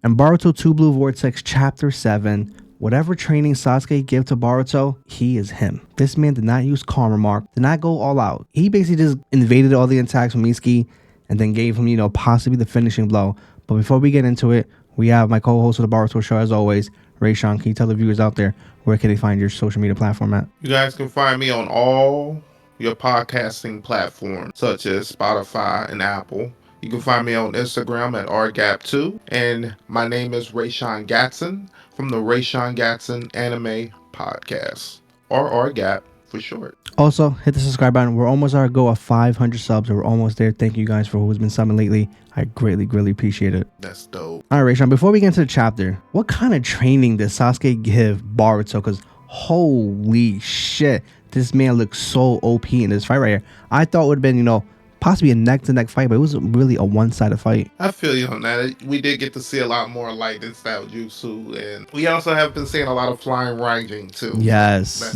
And Boruto 2 Blue Vortex Chapter 7. Whatever training Sasuke gave to Boruto, he is him. This man did not use Karma Mark, did not go all out. He basically just invaded all the attacks from Mitsuki and then gave him, possibly the finishing blow. But before we get into it, we have my co-host of the Boruto show, as always, Rayshawn. Can you tell the viewers out there where can they find your social media platform at? You guys can find me on all your podcasting platforms, such as Spotify and Apple. You can find me on Instagram at rgap2. And my name is Rayshawn Gatson from the Rayshawn Gatson Anime Podcast, or rgap for short. Also, hit the subscribe button. We're almost at our goal of 500 subs. We're almost there. Thank you guys for who's been subbing lately. I greatly appreciate it. That's dope. All right, Rayshawn, before we get into the chapter, what kind of training did Sasuke give Boruto? Because holy shit, this man looks so OP in this fight right here. I thought it would have been, possibly a neck-to-neck fight, but it was really a one-sided fight. I feel you on that. We did get to see a lot more light style jutsu, and we also have been seeing a lot of flying ranging too. Yes.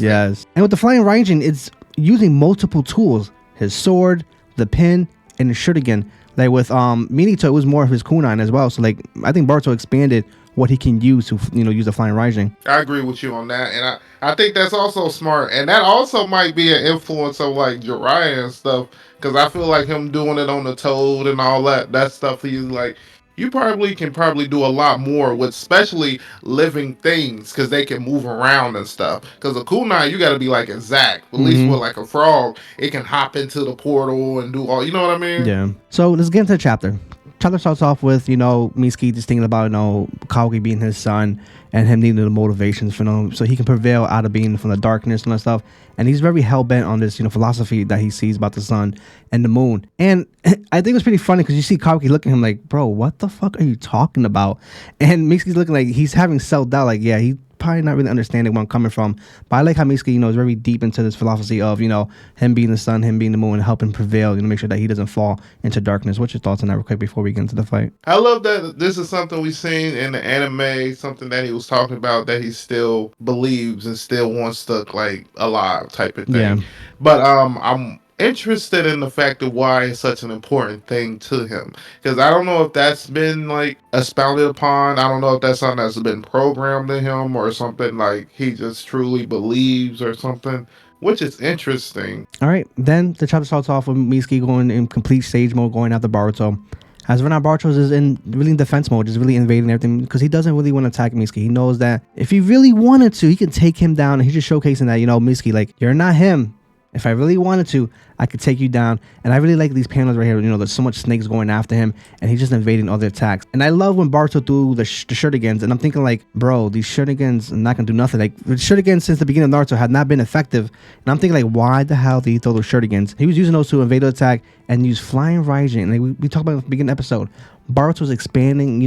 And with the flying ranging, it's using multiple tools: his sword, the pin, and the shuriken. Like with Minato, it was more of his kunai as well. So like I think Boruto expanded what he can use to use the flying rising. I agree with you on that, and I think that's also smart, and that also might be an influence of like Jiraiya and stuff, because I feel like him doing it on the Toad and all that stuff. He's like, you can do a lot more with especially living things, because they can move around and stuff. Because a kunai, you got to be like exact. At least with like a frog, it can hop into the portal and do all. You know what I mean? Yeah. So let's get into the chapter. Chapter starts off with, Mitsuki just thinking about, Kawaki being his son and him needing the motivations for him so he can prevail out of being from the darkness and that stuff. And he's very hell-bent on this, philosophy that he sees about the sun and the moon. And I think it was pretty funny because you see Kawaki looking at him like, bro, what the fuck are you talking about? And Mitsuki's looking like he's having self-doubt. Like, yeah, he probably not really understanding where I'm coming from. But I like how Mitsuki, is very deep into this philosophy of, him being the sun, him being the moon, and helping prevail, make sure that he doesn't fall into darkness. What's your thoughts on that real quick before we get into the fight? I love that this is something we've seen in the anime, something that he was talking about, that he still believes and still wants to, like, alive type of thing. Yeah. But I'm interested in the fact of why it's such an important thing to him, because I don't know if that's been like expounded upon. I don't know if that's something that's been programmed in him or something like he just truly believes or something, which is interesting. All right, then the chapter starts off with Mitsuki going in complete stage mode, going after Boruto. As of now, Boruto is in defense mode, just really invading everything because he doesn't really want to attack Mitsuki. He knows that if he really wanted to, he can take him down, and he's just showcasing that, Mitsuki, like, you're not him. If I really wanted to, I could take you down. And I really like these panels right here. There's so much snakes going after him, and he's just invading other attacks. And I love when Boruto threw the shurikens, and I'm thinking like, bro, these shurikens are not gonna do nothing. Like the shurikens since the beginning of Naruto had not been effective. And I'm thinking like, why the hell did he throw those shurikens? He was using those to invade the attack and use flying rising. Like we talked about in the beginning episode. Boruto was expanding,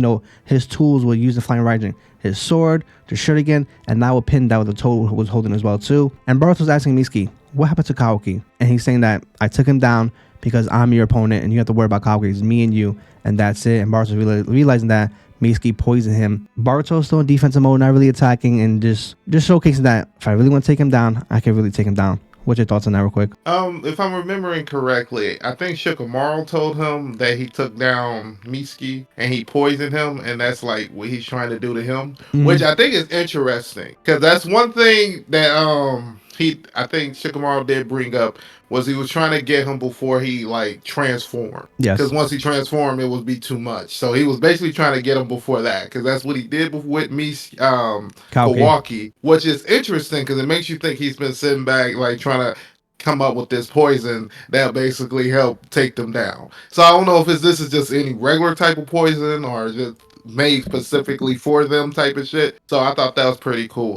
his tools with using flying rising. His sword, the shuriken, and now a pin that the Toad was holding as well too. And Boruto was asking Mitsuki, what happened to Kawaki? And he's saying that I took him down because I'm your opponent and you have to worry about Kawaki. It's me and you, and that's it. And Boruto's realizing that Mitsuki poisoned him. Boruto's still in defensive mode, not really attacking, and just showcasing that if I really want to take him down, I can really take him down. What's your thoughts on that real quick? If I'm remembering correctly, I think Shikamaru told him that he took down Mitsuki and he poisoned him, and that's like what he's trying to do to him, which I think is interesting, because that's one thing that I think Shikamaru did bring up, was he was trying to get him before he like transformed. Yes. Because once he transformed, it would be too much. So he was basically trying to get him before that, because that's what he did with Kawaki, which is interesting because it makes you think he's been sitting back like trying to come up with this poison that basically helped take them down. So I don't know if this is just any regular type of poison or just made specifically for them type of shit. So I thought that was pretty cool.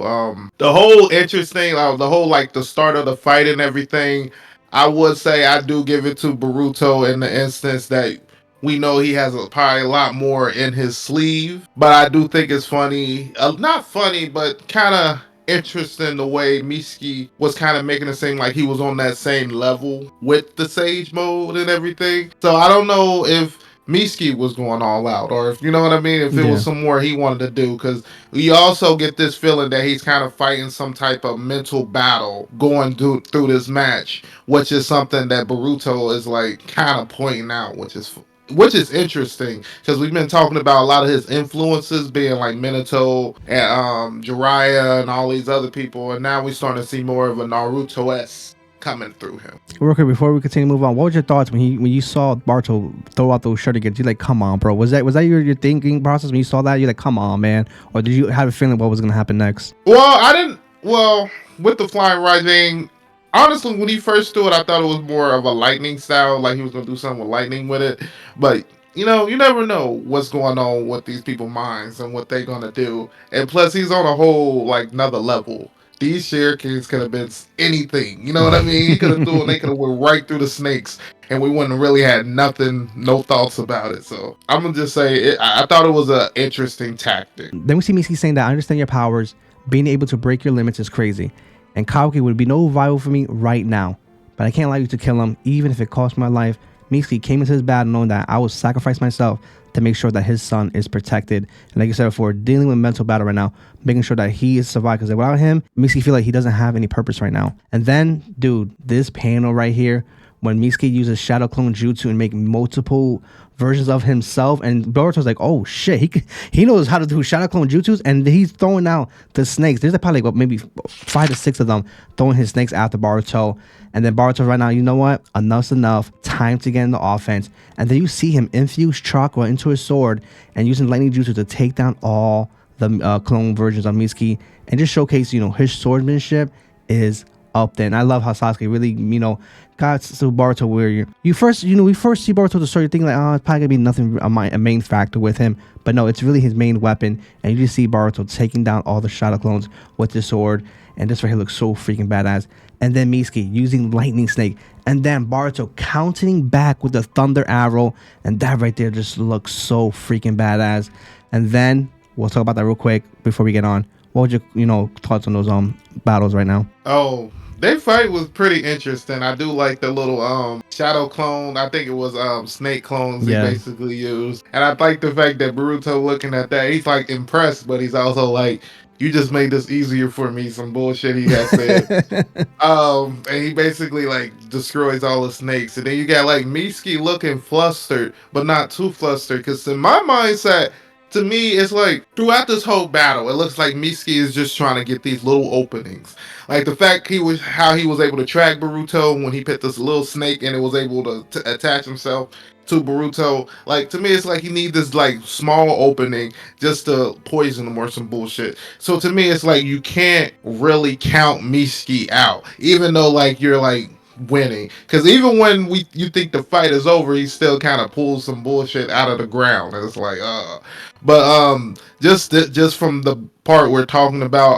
The whole interesting, the whole like the start of the fight and everything, I would say I do give it to Boruto in the instance that we know he has probably a lot more in his sleeve. But I do think it's funny, not funny, but kind of interesting the way Mitsuki was kind of making it seem like he was on that same level with the Sage mode and everything. So I don't know if Mitsuki was going all out, or if you know what I mean, if it was some more he wanted to do, because we also get this feeling that he's kind of fighting some type of mental battle going through this match, which is something that Boruto is like kind of pointing out, which is which is interesting because we've been talking about a lot of his influences being like Minato and Jiraiya and all these other people, and now we're starting to see more of a Naruto-esque coming through him. Real quick, before we continue to move on, what was your thoughts when you saw Boruto throw out those shurikens? You like, come on, bro. Was that your thinking process when you saw that? You like, come on, man, or did you have a feeling what was gonna happen next? Well, I didn't. Well, with the flying rising, honestly, when he first threw it, I thought it was more of a lightning style, like he was gonna do something with lightning with it. But you know, you never know what's going on with these people's minds and what they're gonna do. And plus, he's on a whole like another level. These shurikens could have been anything. You know what I mean? He could have threw, and they could have went right through the snakes, and we wouldn't really had nothing, no thoughts about it. So I'm gonna just say, I thought it was an interesting tactic. Then we see Mitsuki saying that I understand your powers. Being able to break your limits is crazy, and Kawaki would be no rival for me right now. But I can't allow you to kill him, even if it costs my life. Mitsuki came into this battle knowing that I will sacrifice myself to make sure that his son is protected. And like I said before, dealing with mental battle right now, making sure that he is survived. Because without him, Mitsuki feel like he doesn't have any purpose right now. And then, dude, this panel right here, when Mitsuki uses Shadow Clone Jutsu and make multiple versions of himself, and Boruto's like, oh shit, he knows how to do Shadow Clone Jutsus, and he's throwing out the snakes. There's probably like maybe 5 to 6 of them throwing his snakes after Boruto. And then Boruto right now, you know what? Enough's enough. Time to get in the offense. And then you see him infuse chakra into his sword and using lightning jutsu to take down all the clone versions of Mitsuki and just showcase, you know, his swordsmanship is up there. And I love how Sasuke really, you know, got to Boruto where we first see Boruto the story, thinking like, oh, it's probably gonna be nothing, a main factor with him. But no, it's really his main weapon. And you just see Boruto taking down all the Shadow Clones with his sword. And this right here looks so freaking badass. And then Mitsuki using Lightning Snake. And then Boruto countering back with the Thunder Arrow. And that right there just looks so freaking badass. And then we'll talk about that real quick before we get on. What would your thoughts on those battles right now? Oh, their fight was pretty interesting. I do like the little shadow clone. I think it was snake clones he basically used. And I like the fact that Boruto looking at that, he's like impressed, but he's also like, you just made this easier for me. Some bullshit he got said. And he basically like destroys all the snakes. And then you got like Mitsuki looking flustered, but not too flustered. Because in my mindset, to me, it's like throughout this whole battle, it looks like Mitsuki is just trying to get these little openings. Like the fact how he was able to track Boruto when he put this little snake and it was able to attach himself to Boruto. Like to me, it's like he needs this like small opening just to poison him or some bullshit. So to me, it's like you can't really count Mitsuki out, even though like you're like winning, because even when you think the fight is over, he still kind of pulls some bullshit out of the ground, and it's like but just from the part we're talking about,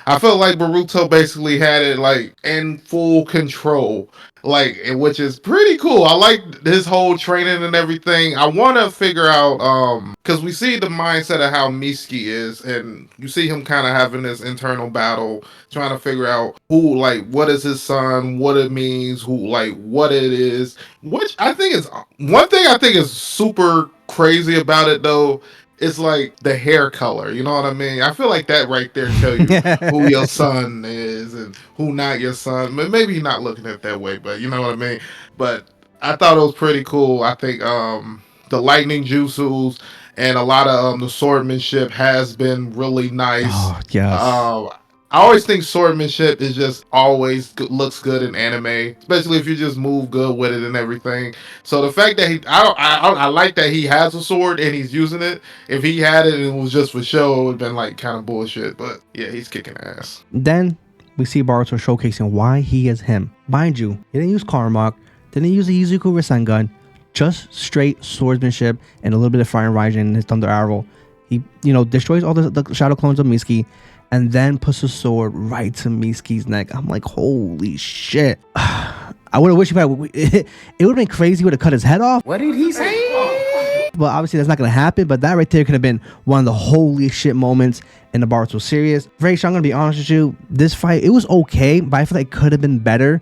I felt like Boruto basically had it like in full control, like, which is pretty cool. I like his whole training and everything. I want to figure out because we see the mindset of how Mitsuki is, and you see him kind of having this internal battle trying to figure out who, like, what is his son, what it means, who, like, what it is, which I think is one thing I think is super crazy about it though. It's like the hair color, you know what I mean? I feel like that right there tell you who your son is and who not your son. Maybe you're not looking at it that way, but you know what I mean? But I thought it was pretty cool. I think the lightning jutsus and a lot of the swordsmanship has been really nice. Oh, yes. I always think swordsmanship is just always looks good in anime, especially if you just move good with it and everything. So the fact that I like that he has a sword and he's using it. If he had it and it was just for show, it would have been like kind of bullshit. But yeah, he's kicking ass. Then we see Boruto showcasing why he is him. Mind you, he didn't use Karmak, didn't use the Izuku Rasengan, just straight swordsmanship and a little bit of fire and Raijin in his Thunder Arrow. He, destroys all the shadow clones of Mitsuki, and then puts the sword right to Mitsuki's neck. I'm like, holy shit. I would have wished it would have been crazy, would have cut his head off. What did he say? But obviously that's not going to happen. But that right there could have been one of the holy shit moments in the Boruto series. Very sure, I'm going to be honest with you. This fight, it was okay, but I feel like it could have been better.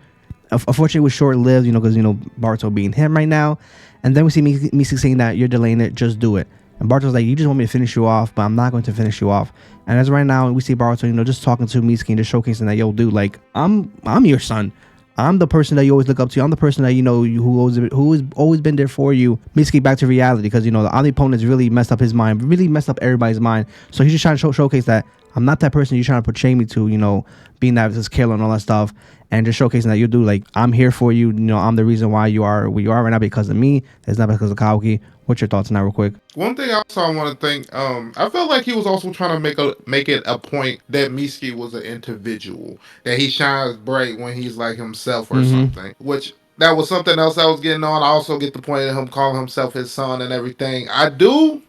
Unfortunately, it was short-lived, because, Boruto being him right now. And then we see Mitsuki saying that you're delaying it, just do it. And Boruto's like, you just want me to finish you off, but I'm not going to finish you off. And as right now, we see Boruto, just talking to Mitsuki and just showcasing that, yo, dude, like, I'm your son. I'm the person that you always look up to. I'm the person that who has always been there for you. Mitsuki back to reality because the omnipotent has really messed up his mind, really messed up everybody's mind. So he's just trying to showcase that I'm not that person you're trying to portray me to. Being that this killer and all that stuff, and just showcasing that you do like I'm here for you. I'm the reason why you are where you are right now because of me. It's not because of Kaoki. What's your thoughts on that, real quick? One thing also I want to think, I felt like he was also trying to make it a point that Mitsuki was an individual, that he shines bright when he's like himself or something. Which that was something else I was getting on. I also get the point of him calling himself his son and everything. I do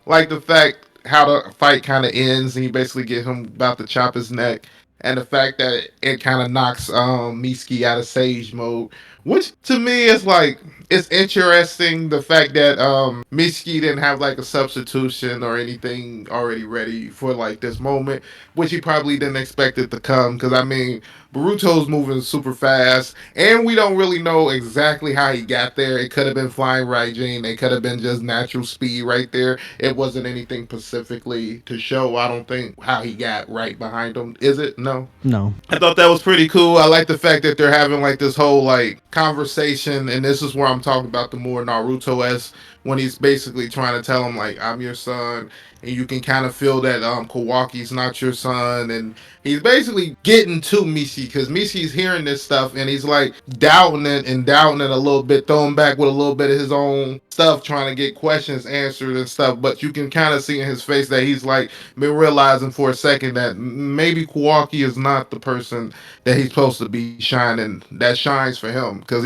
like the fact how the fight kind of ends and you basically get him about to chop his neck, and the fact that it kind of knocks Mitsuki out of sage mode, which to me is like it's interesting the fact that Mitsuki didn't have like a substitution or anything already ready for like this moment, which he probably didn't expect it to come because I mean Boruto's moving super fast, and we don't really know exactly how he got there. It could have been flying Raijin. It could have been just natural speed right there. It wasn't anything specifically to show. I don't think how he got right behind him. Is it? No. No. I thought that was pretty cool. I like the fact that they're having like this whole like conversation, and this is where I'm talking about the more Naruto-esque when he's basically trying to tell him like I'm your son, and you can kind of feel that Kawaki's not your son, and he's basically getting to Mishi because Mishi's hearing this stuff and he's like doubting it a little bit, throwing back with a little bit of his own stuff, trying to get questions answered and stuff. But you can kind of see in his face that he's like been realizing for a second that maybe Kawaki is not the person that he's supposed to be shining, that shines for him, because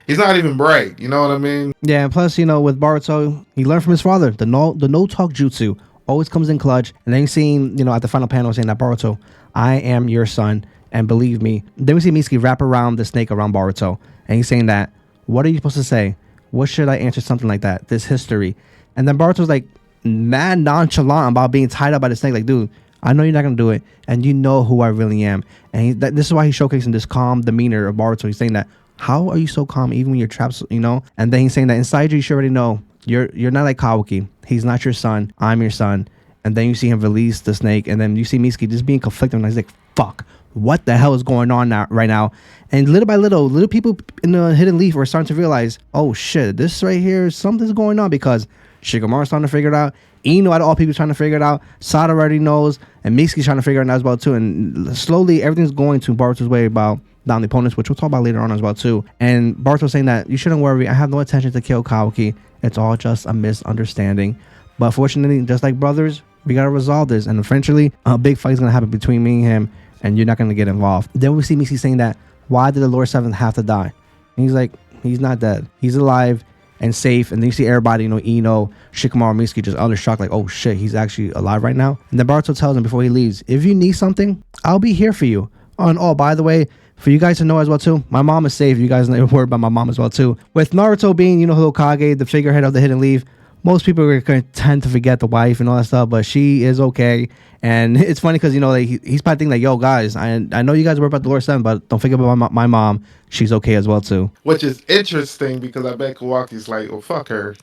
he's not even bright. You know what I mean? Yeah, and plus, with Boruto, he learned from his father. The no talk jutsu always comes in clutch. And then you seen, at the final panel saying that Boruto, I am your son, and believe me. Then we see Mitsuki wrap around the snake around Boruto, and he's saying that, what are you supposed to say? What should I answer? Something like that. This history. And then Boruto's like mad nonchalant about being tied up by the snake. Like, dude, I know you're not gonna do it, and you know who I really am. And this is why he's showcasing this calm demeanor of Boruto. He's saying that, how are you so calm even when you're trapped? And then he's saying that inside you should already know you're not like Kawaki. He's not your son. I'm your son. And then you see him release the snake, and then you see Mitsuki just being conflicted. And he's like, fuck, what the hell is going on right now? And little by little people in the Hidden Leaf are starting to realize, oh shit, this right here, something's going on, because Shikamaru's starting to figure it out. Ino out of all people trying to figure it out. Sada already knows, and Mitsuki's trying to figure it out as well too. And slowly everything's going to Boruto's way about down the opponents, which we'll talk about later on as well too. And Boruto's saying that you shouldn't worry. I have no intention to kill Kawaki. It's all just a misunderstanding. But fortunately, just like brothers, we gotta resolve this. And eventually, a big fight is gonna happen between me and him, and you're not gonna get involved. Then we see Mitsuki saying that, why did the Lord Seventh have to die? And he's like, he's not dead. He's alive and safe. And then you see everybody, Ino, Shikamaru, Mitsuki just under shock, like, oh shit, he's actually alive right now. And then Boruto tells him before he leaves, if you need something, I'll be here for you. Oh, and by the way, for you guys to know as well too, my mom is safe. You guys never worry about my mom as well too. With Naruto being, Hokage, the figurehead of the Hidden Leaf, most people are going to tend to forget the wife and all that stuff, but she is okay. And it's funny because, he's probably thinking like, yo, guys, I know you guys worry about the Lord Seven, but don't forget about my mom. She's okay as well, too. Which is interesting because I bet Kawaki's like, oh, fuck her.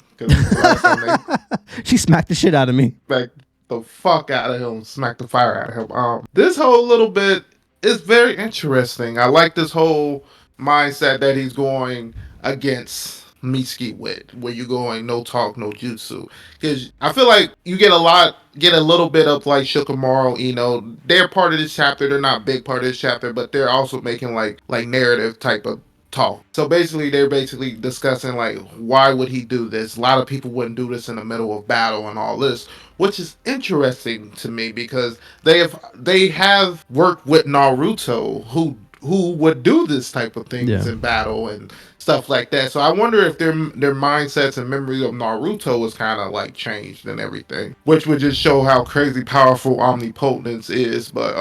She smacked the shit out of me. Smacked the fuck out of him. Smacked the fire out of him. This whole little bit is very interesting. I like this whole mindset that he's going against Mitsuki with, where you're going no talk, no jutsu, because I feel like you get a little bit of like Shikamaru, they're part of this chapter. They're not big part of this chapter, but they're also making like narrative type of talk. So basically they're discussing like, why would he do this? A lot of people wouldn't do this in the middle of battle and all this, which is interesting to me because they have worked with Naruto who would do this type of things in battle and stuff like that. So I wonder if their mindsets and memory of Naruto was kind of like changed and everything, which would just show how crazy powerful omnipotence is. But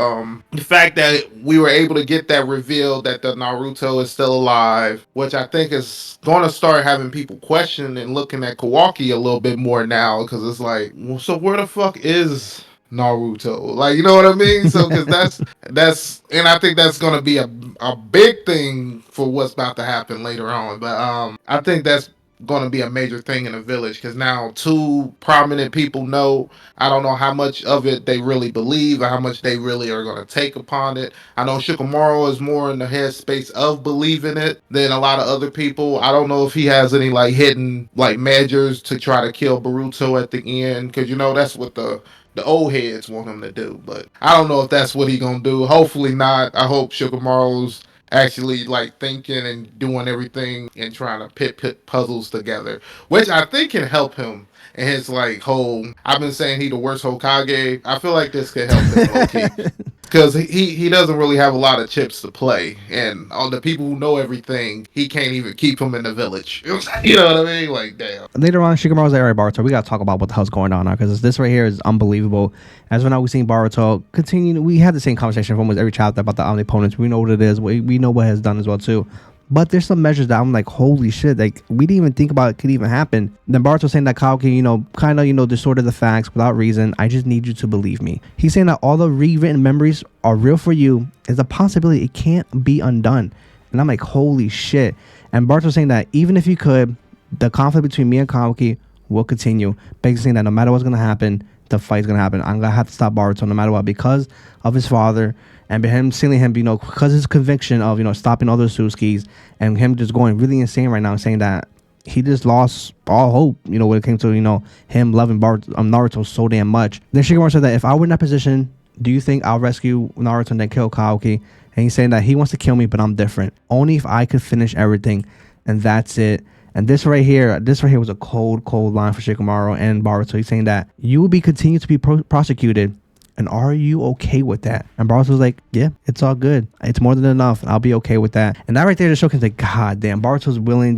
the fact that we were able to get that reveal that the Naruto is still alive, which I think is going to start having people question and looking at Kawaki a little bit more now, because it's like, well, so where the fuck is Naruto? Like, you know what I mean? So because that's and I think that's gonna be a big thing for what's about to happen later on. But I think that's going to be a major thing in the village because now two prominent people know. I don't know how much of it they really believe or how much they really are going to take upon it. I know Shikamaru is more in the headspace of believing it than a lot of other people. I don't know if he has any like hidden like measures to try to kill Boruto at the end because that's what the old heads want him to do. But I don't know if that's what he gonna do. Hopefully not. I hope Shikamaru's actually like thinking and doing everything and trying to pit puzzles together, which I think can help him in his like whole. I've been saying he the worst Hokage. I feel like this could help him low key because he doesn't really have a lot of chips to play, and all the people who know everything, he can't even keep them in the village. You know what I mean? Like, damn. Later on, Shikamaru's like, all right, Boruto, we gotta talk about what the hell's going on now, because this right here is unbelievable. As we're now we seen Boruto continue. We had the same conversation for almost every chapter about the omnipotence. We know what it is. We know what it has done as well too. But there's some measures that I'm like, holy shit, like we didn't even think about it could even happen. Then Boruto saying that Kaoki, kind of, distorted the facts without reason. I just need you to believe me. He's saying that all the rewritten memories are real for you. Is a possibility. It can't be undone. And I'm like, holy shit. And Boruto saying that even if you could, the conflict between me and Kaoki will continue. Basically saying that no matter what's going to happen, the fight's going to happen. I'm going to have to stop Boruto no matter what because of his father and him sealing him, because his conviction of, stopping other Suskis and him just going really insane right now, saying that he just lost all hope, when it came to, him loving Naruto so damn much. Then Shikamaru said that if I were in that position, do you think I'll rescue Naruto and then kill Kaoki? And he's saying that he wants to kill me, but I'm different. Only if I could finish everything. And that's it. And this right here was a cold line for Shikamaru and Boruto. He's saying that you will be continued to be prosecuted. And are you okay with that? And Boruto's like, yeah, it's all good. It's more than enough. I'll be okay with that. And that right there just showcases like, god damn, Boruto's willing,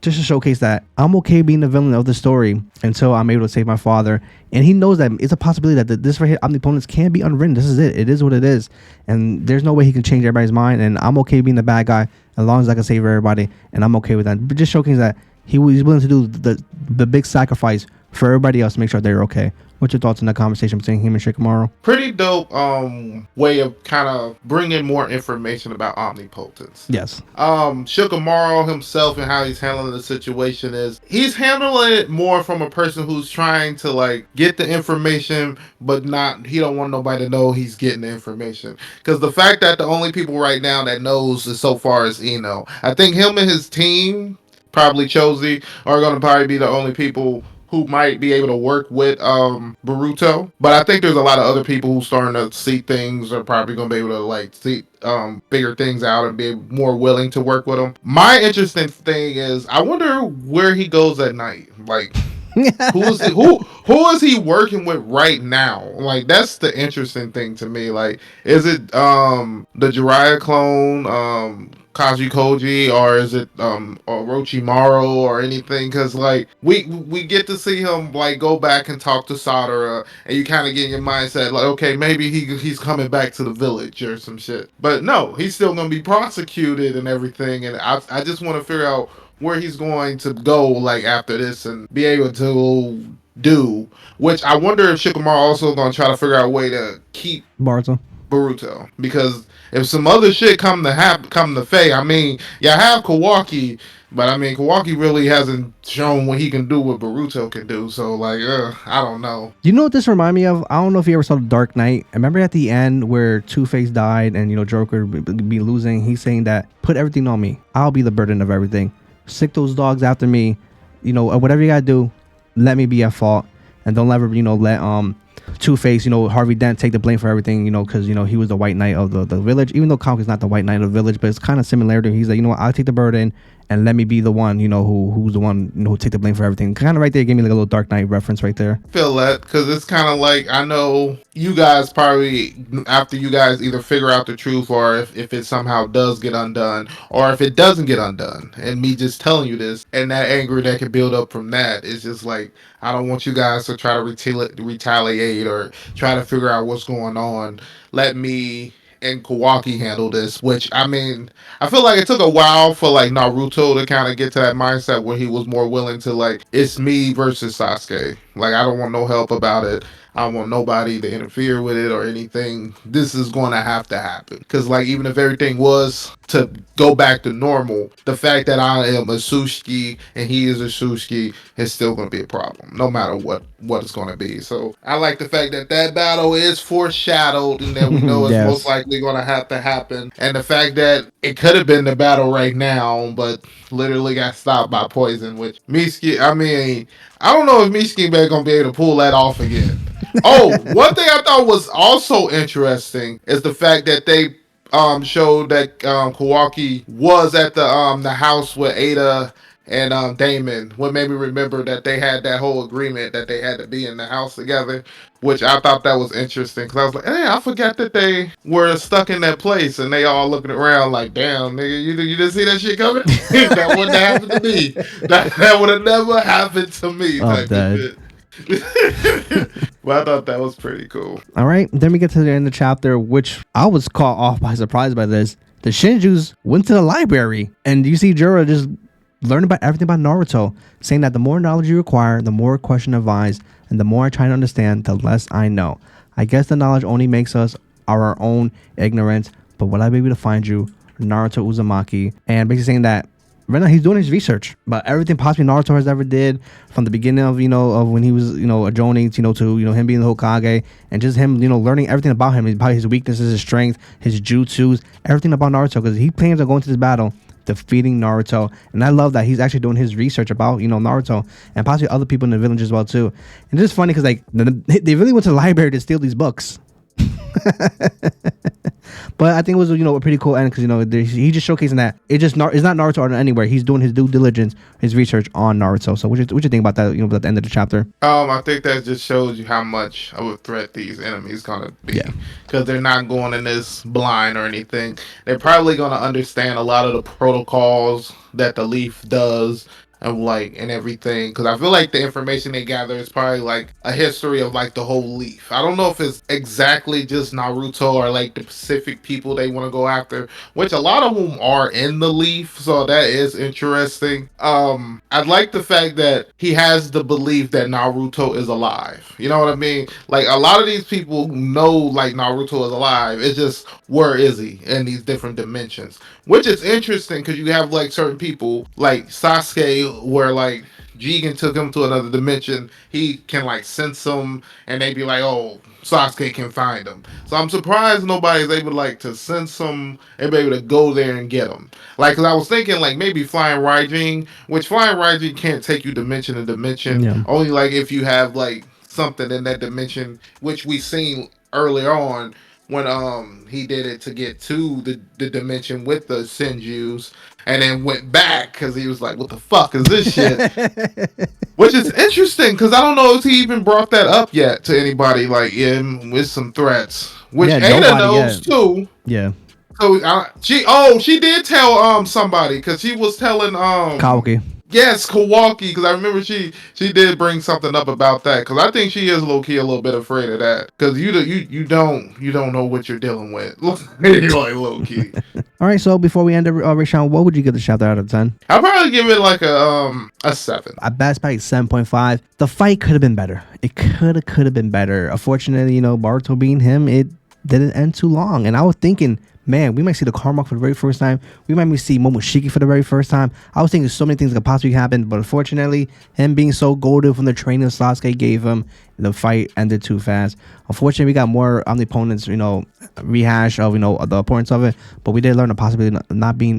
just to showcase that I'm okay being the villain of the story until I'm able to save my father. And he knows that it's a possibility that this right here, omnipotence can be unwritten. This is it. It is what it is. And there's no way he can change everybody's mind. And I'm okay being the bad guy as long as I can save everybody. And I'm okay with that. But just showcasing that he's willing to do the big sacrifice for everybody else to make sure they're okay. What's your thoughts on that conversation between him and Shikamaru? Pretty dope way of kind of bringing more information about omnipotence. Yes. Shikamaru himself and how he's handling the situation is he's handling it more from a person who's trying to like get the information, but he don't want nobody to know he's getting the information. Because the fact that the only people right now that knows is so far is Ino. I think him and his team, probably Chozi, are going to probably be the only people who might be able to work with Boruto. But I think there's a lot of other people who starting to see things are probably going to be able to like see figure things out and be more willing to work with him. My interesting thing is I wonder where he goes at night. Like who is he working with right now? Like that's the interesting thing to me. Like is it the Jiraiya clone Kaji Koji, or is it Orochimaru or anything? Because like we get to see him like go back and talk to Sadara, and you kind of get in your mindset like, okay, maybe he's coming back to the village or some shit. But no, he's still gonna be prosecuted and everything, and I just want to figure out where he's going to go like after this and be able to do. Which I wonder if Shikamaru also gonna try to figure out a way to keep Boruto, because if some other shit come to Faye, I mean, you have Kawaki, but I mean, Kawaki really hasn't shown what he can do, what Boruto can do. So, like, I don't know. You know what this remind me of? I don't know if you ever saw The Dark Knight. I remember at the end where Two-Face died and, Joker be losing. He's saying that, put everything on me. I'll be the burden of everything. Sick those dogs after me. Whatever you gotta do, let me be at fault. And don't ever, let Two-Face, Harvey Dent take the blame for everything, because, he was the white knight of the village, even though Kaoki's not the white knight of the village, but it's kind of similar to, he's like, I'll take the burden and let me be the one, who's the one, who take the blame for everything. Kind of right there, gave me like a little Dark Knight reference right there. I feel that, because it's kind of like, I know you guys probably, after you guys either figure out the truth, or if it somehow does get undone, or if it doesn't get undone, and me just telling you this, and that anger that can build up from that, is just like, I don't want you guys to try to retaliate or try to figure out what's going on. Let me and Kawaki handle this, which I mean, I feel like it took a while for like Naruto to kind of get to that mindset where he was more willing to like, it's me versus Sasuke. Like, I don't want no help about it. I don't want nobody to interfere with it or anything. This is going to happen. Because, like, even if everything was to go back to normal, the fact that I am a Sushiki and he is a Sushiki is still going to be a problem, no matter what it's going to be. So I like the fact that battle is foreshadowed and that we know it's most likely going to have to happen. And the fact that it could have been the battle right now, but literally got stopped by poison, which Mitsuki, I mean, I don't know if Mitsuki gonna be able to pull that off again. Oh, one thing I thought was also interesting is the fact that they showed that Kawaki was at the house with Ada and Damon. What made me remember that they had that whole agreement that they had to be in the house together, which I thought that was interesting because I was like, hey, I forgot that they were stuck in that place and they all looking around like, damn, nigga, you didn't see that shit coming? That wouldn't have happened to me. That would have never happened to me. Type of shit. Well, I thought that was pretty cool. All right, then we get to the end of the chapter, which I was caught off by surprise by this. The Shinjus went to the library, and you see Jura just learn about everything about Naruto, saying that the more knowledge you acquire, the more question advise, and the more I try to understand, the less I know. I guess the knowledge only makes us our own ignorance, but will I be able to find you, Naruto Uzumaki? And basically saying that right now he's doing his research about everything possibly Naruto has ever did from the beginning of, of when he was, a Jonin, to, him being the Hokage, and just him, learning everything about him, about his weaknesses, his strength, his jutsus, everything about Naruto, because he plans on going to this battle defeating Naruto. And I love that he's actually doing his research about, Naruto and possibly other people in the village as well too. And it's just funny because like they really went to the library to steal these books. But I think it was a pretty cool end because he just showcasing that it's not Naruto or anywhere. He's doing his due diligence, his research on Naruto. So what you think about that? At the end of the chapter. I think that just shows you how much of a threat these enemies gonna be. Because they're not going in this blind or anything. They're probably gonna understand a lot of the protocols that the Leaf does. And everything, because I feel like the information they gather is probably like a history of like the whole Leaf. I don't know if it's exactly just Naruto or like the specific people they want to go after, which a lot of them are in the Leaf, so that is interesting. I like the fact that he has the belief that Naruto is alive. You know what I mean? Like a lot of these people know like Naruto is alive. It's just where is he in these different dimensions, which is interesting because you have like certain people like Sasuke where like Jigen took him to another dimension. He can like sense him and they be like, oh, Sasuke can find him. So I'm surprised nobody's able like to sense him and be able to go there and get him. Like, cause I was thinking like maybe Flying Raijin, which Flying Raijin can't take you dimension to dimension. Only like if you have like something in that dimension, which we seen earlier on when he did it to get to the dimension with the Senjus and then went back because he was like, what the fuck is this shit? Which is interesting because I don't know if he even brought that up yet to anybody like him with some threats, which Ada knows too. Yeah. So she did tell somebody because she was telling Kawaki. Yes, Kawaki, because I remember she did bring something up about that. Because I think she is low key a little bit afraid of that. Because you don't know what you're dealing with. You're like low key. All right, so before we end, Rashawn, what would you give the chapter out of 10? I'd probably give it like a 7. At best, probably 7.5. The fight could have been better. It could have been better. Unfortunately, Boruto being him, it didn't end too long. And I was thinking, man, we might see the Karma for the very first time. We might see Momoshiki for the very first time. I was thinking so many things that could possibly happen, but unfortunately, him being so golden from the training Sasuke gave him, the fight ended too fast. Unfortunately, we got more on the opponents, rehash of, the importance of it, but we did learn the possibility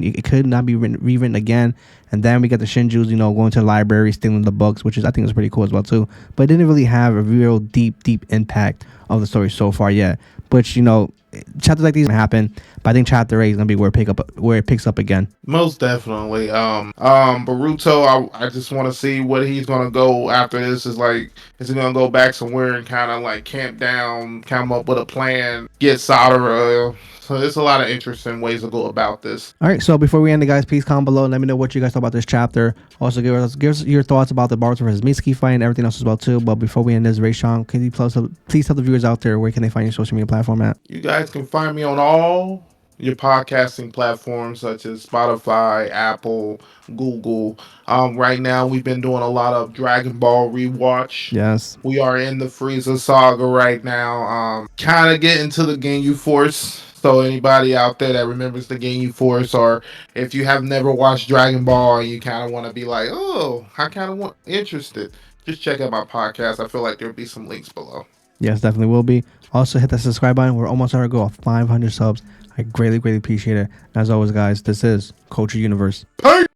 it could not be rewritten again. And then we got the Shinjus, going to the library, stealing the books, which I think is pretty cool as well too. But it didn't really have a real deep impact of the story so far yet. Which, chapters like these happen, but I think chapter 8 is gonna be where it picks up again. Most definitely. Boruto, I just want to see what he's gonna go after this. Is he gonna go back somewhere and kind of like camp down, come up with a plan, get Sadara? So there's a lot of interesting ways to go about this. All right, so before we end it, guys, please comment below and let me know what you guys thought about this chapter. Also, give us your thoughts about the Boruto versus Mitsuki fight and everything else as well too. But before we end this, Rayshawn, can you please tell the viewers out there where can they find your social media platform at? You guys can find me on all your podcasting platforms such as Spotify, Apple, Google. Right now, we've been doing a lot of Dragon Ball rewatch. Yes. We are in the Frieza saga right now. Kind of getting to the Ginyu Force. So anybody out there that remembers the Ginyu Force, or if you have never watched Dragon Ball and you kind of want to be like, oh, I kind of want interested, just check out my podcast. I feel like there'll be some links below. Yes, definitely will be. Also, hit that subscribe button. We're almost at our goal of 500 subs. I greatly, greatly appreciate it. As always, guys, this is Culture Universe. Peace!